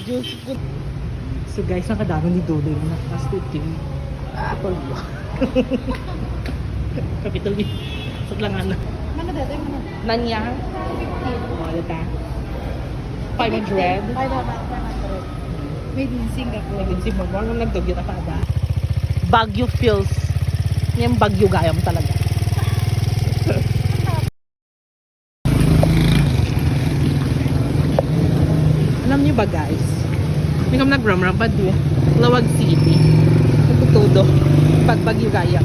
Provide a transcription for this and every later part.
Diyos ko. So guys, nakadaro ni Dodo yung nakastutin. Apple ba? Capital B. Sutlangan na. Mana dito? Mana? Nanyang? 50. O, data. 500. 500. Made in Singapore. Naging si Mama, nung nagdugyo na pada. Baguio feels. Yung Baguio gayam talaga. Alam niyo ba guys? Hindi kami nagramrambad doon. Lawag City. Nagtutudo. Pag Baguio gayam.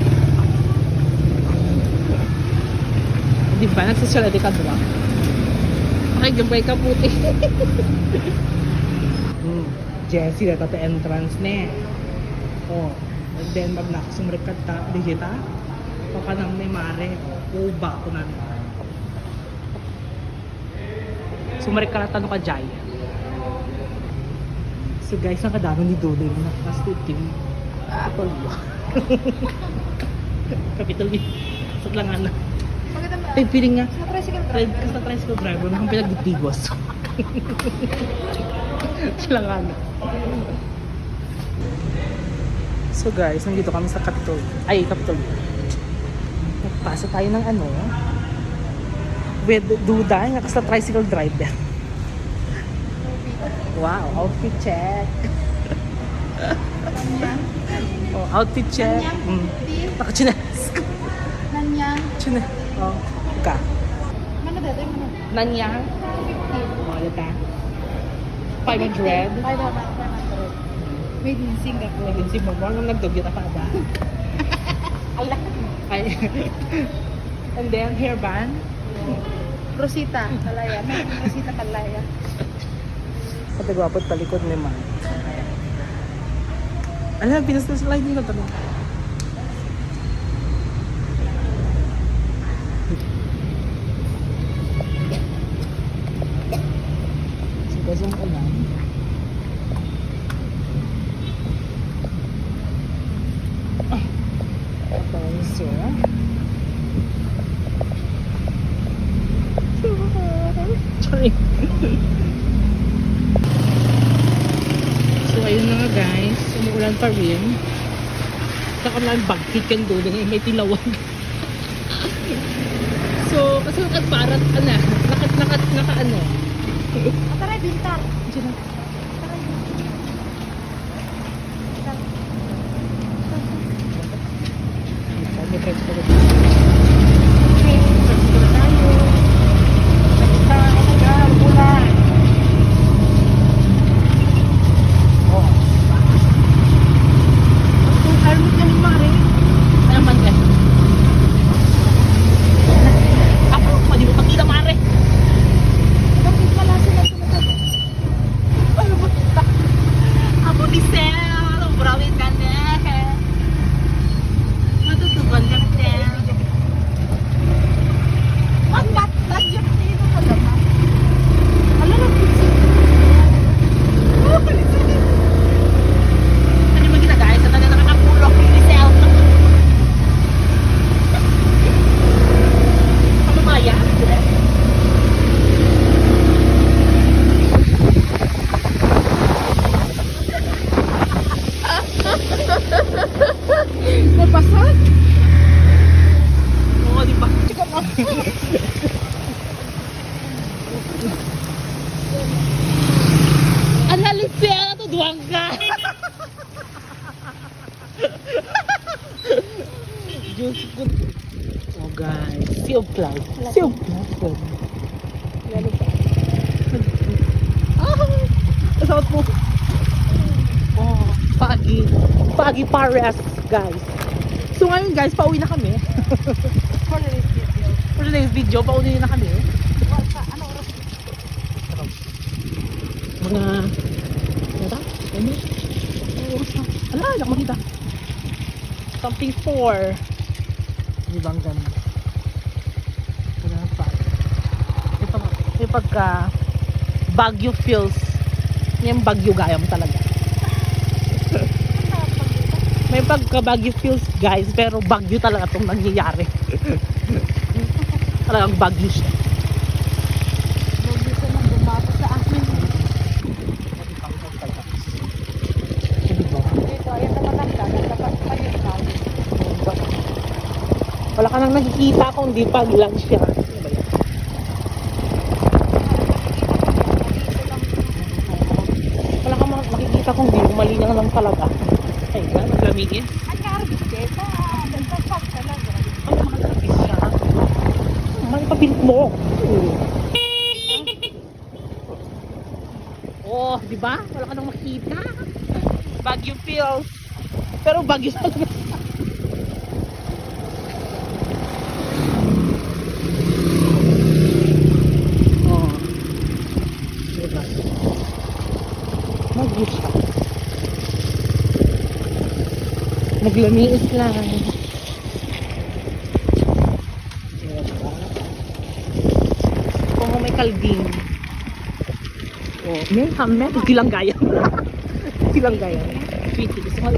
Di ba? Nagsasyaladi ka doon. Nakigambay ka puti. Jessie, dito ta entrance ne. Oh, and then magnak sumrekat ta digita. Pakanam ni mare. Uba ko na. Sumrekat ta no ka jay. So guys, nakadaro ni Dodo yung nakastutin. Apple ba? Capital B. Sutlangan na. Maganda ba? Ay, feeling nga. Sa tricycle Red driver. ka sa tricycle driver, nakang pinagdigos. Sutlangan na. So guys, nandito kami sa Capitol. Ay, Capitol. Nagpasa tayo ng ano, with Duda, yung sa tricycle driver. Wow, outfit check. Nanyang. Oh, outfit check. Nanyang. Naka-chinelas. Nanyang. Chinelas. Oh, ka. Mana dito? Mana? Nanyang. 50. Oh, data. 500. 500. Made in Singapore. Naging si Mama, nung nagdugyo na pada. Ay. And then, hairband. Rosita Kalaya. Made in Rosita Kalaya. Katagwapot talikod ni Ma. Alam, pinas na slide nyo na tanong. So, guys, yung alam. Tapos, so. Sorry. So ayun na nga guys, umuulan pa rin. Saka lang bagkit kang doon, may tilawag. So, kasi nakatparat, naka ano. Ataray, bintar. Diyan na. May friends ko rin. Friends ko rin tayo. Basta, ulan. Oh. Kung helmet yan mare. Ano man yan? Ako, pwede mo pagkita mare. Bakit pala sila sumatag? Ano ba? Ako ni Sel. Brawin ka na. Matutuban ka na. Ba't yun dito sa dama? Alam na, Ano mo kita guys? At nakakapulok ni Sel. Ano ba yan? napasad? Oo, di ba? Ang lalit siya, tuduang ka. Diyos ko. Oh guys, sea of cloud. Sea of cloud. Kasawat mo. Oh, Pagi. Pagi Pares, guys. So ngayon guys, pauwi na kami. For this video. For today's video, pauwi na kami. Ano oras? Mga... Ano ba? Ano? Ano oras na? Ala, hindi ako makita. Something 4. Di ba ang ganda? Wala na pa. May pagka Baguio feels. Yung Baguio gayam talaga. May pagka Baguio feels guys, pero Baguio talaga itong nangyayari. Talagang Baguio siya. Baguio siya nang bumata sa amin. ka nang nakikita kung di pag lunch siya. Ano ba yan? Wala kang makikita kung di mali na lang talaga. Ay, ba? Maglamigin. Ang arbiteta. Nagpapak talaga. Ang makakabis siya. May pabilit mo. Oh, di ba? Wala ka nang makita. Baguio feels. Pero Baguio sa oh. Diba? Baguio siya. Naglamiis lang. Diba? Kung may kalbing. Oh, may hamet. Silang gaya. Silang gaya. Sweetie, gusto mo